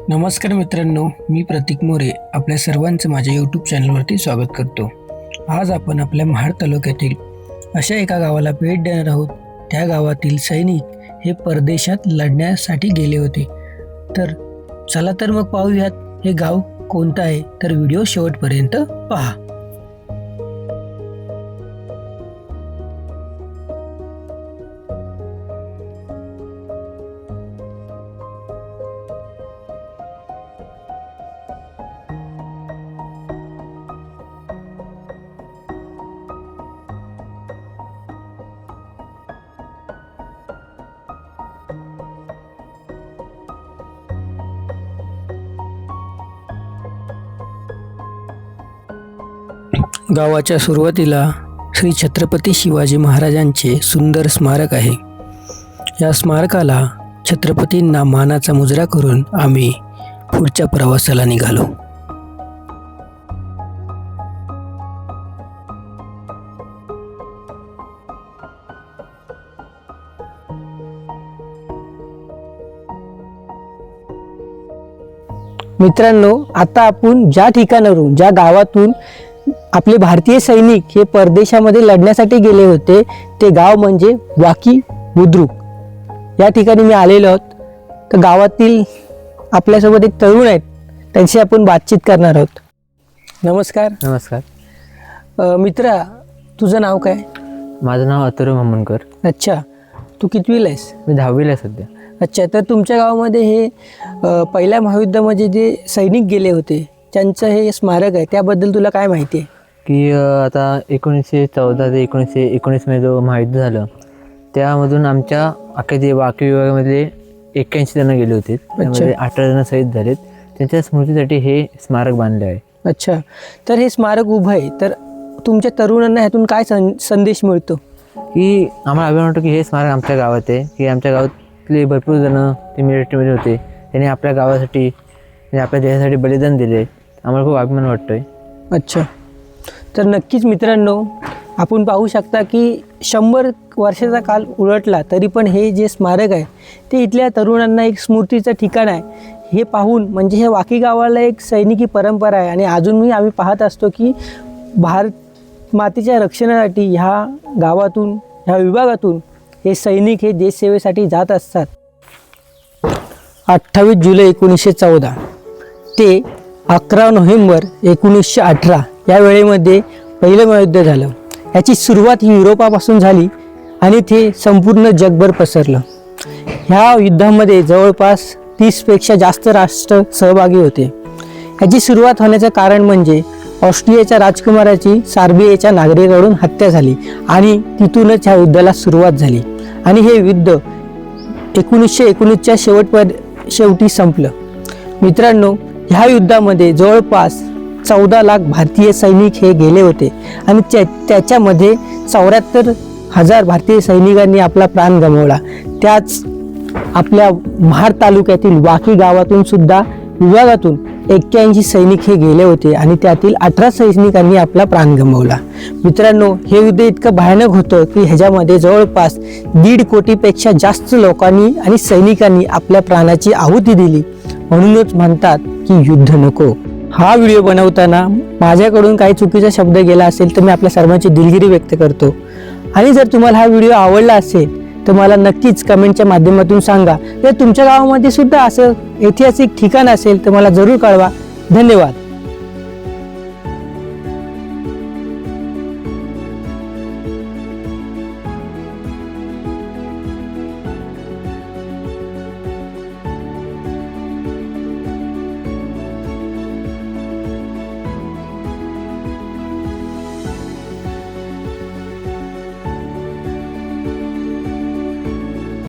नमस्कार मित्रांनो, मी प्रतीक मोरे आपल्या सर्वांचं माझ्या यूट्यूब चॅनलवरती स्वागत करतो। आज आपण आपल्या महाड तालुक्यातील अशा एका गावाला भेट देणार आहोत। त्या गावातील सैनिक हे परदेशात लढण्यासाठी गेले होते। तर चला तर मग पाहूयात हे गाव कोणतं आहे। तर व्हिडिओ शेवटपर्यंत पहा। गावाच्या सुरुवातीला श्री छत्रपती शिवाजी महाराजांचे सुंदर स्मारक आहे। या स्मारकाला छत्रपतींना मानाचा मुजरा करून आम्ही पुढच्या प्रवासाला निघालो। मित्रांनो, आता आपण ज्या ठिकाणावरून ज्या गावातून आपले भारतीय सैनिक हे परदेशामध्ये लढण्यासाठी गेले होते ते गाव म्हणजे वाकी बुद्रुक या ठिकाणी मी आलेलो आहोत। तर गावातील आपल्यासोबत एक तरुण आहेत, त्यांची आपण बातचीत करणार आहोत। नमस्कार। नमस्कार। मित्रा, तुझं नाव काय? माझं नाव अथर्व मामनकर। अच्छा, तू कितवीला आहेस? मी 10वीला आहे सध्या। अच्छा, तर तुमच्या गावामध्ये हे पहिल्या महायुद्धामध्ये जे सैनिक गेले होते त्यांचं हे स्मारक आहे, त्याबद्दल तुला काय माहिती आहे? की आता 1914 ते 1919 मध्ये जो महायुद्ध झालं त्यामधून आमच्या अख्ख्या जे वाकी विभागामध्ये 81 जण गेले होते, त्यामध्ये 18 जण शहीद झालेत। त्यांच्या स्मृतीसाठी हे स्मारक बांधले आहे। अच्छा, तर हे स्मारक उभं आहे, तर तुमच्या तरुणांना ह्यातून काय संदेश मिळतो? की आम्हाला अभिमान वाटतो की हे स्मारक आमच्या गावात आहे, की आमच्या गावातले भरपूर जण ते मिलिटरीमध्ये होते, त्यांनी आपल्या गावासाठी आपल्या देशासाठी बलिदान दिले। आम्हाला खूप अभिमान वाटतोय। अच्छा, तर नक्कीच मित्रांनो, आपण पाहू शकता की 100 वर्षाचा काल उलटला तरी पण हे जे स्मारक आहे ते इथल्या तरुणांना एक स्मृतीचं ठिकाण आहे। हे पाहून म्हणजे हे वाकी गावाला एक सैनिकी परंपरा आहे आणि अजूनही आम्ही पाहत असतो की भारत मातेच्या रक्षणासाठी ह्या गावातून ह्या विभागातून हे सैनिक हे देशसेवेसाठी जात असतात। 28 जुलै 1914 ते 11 नोव्हेंबर 1918 या वेळेमध्ये पहिलं महायुद्ध झालं। याची सुरुवात ही युरोपापासून झाली आणि ते संपूर्ण जगभर पसरलं। ह्या युद्धामध्ये जवळपास 30पेक्षा जास्त राष्ट्र सहभागी होते। याची सुरुवात होण्याचं कारण म्हणजे ऑस्ट्रियाच्या राजकुमाराची सार्बियाच्या नागरिकाकडून हत्या झाली आणि तिथूनच ह्या युद्धाला सुरुवात झाली आणि हे युद्ध 1919च्या शेवटी संपलं। मित्रांनो, ह्या युद्धामध्ये जवळपास 14 लाख भारतीय सैनिक हे गेले होते आणि त्याच्यामध्ये 74,000 भारतीय सैनिकांनी आपला प्राण गमावला। त्याच आपल्या महाड तालुक्यातील वाकी गावातून सुद्धा विभागातून 81 सैनिक हे गेले होते आणि त्यातील 18 सैनिकांनी आपला प्राण गमावला। मित्रांनो, हे युद्ध इतकं भयानक होतं की ह्याच्यामध्ये जवळपास 1.5 कोटीपेक्षा जास्त लोकांनी आणि सैनिकांनी आपल्या प्राणाची आहुती दिली। म्हणूनच म्हणतात की युद्ध नको। हा व्हिडिओ बनवताना माझ्याकडून काही चुकीचा शब्द गेला असेल तर मी आपल्या सर्वांची दिलगिरी व्यक्त करतो। आणि जर तुम्हाला हा व्हिडिओ आवडला असेल तर मला नक्कीच कमेंटच्या माध्यमातून सांगा। जर तुमच्या गावामध्ये सुद्धा असं ऐतिहासिक ठिकाण असेल तर मला जरूर कळवा। धन्यवाद।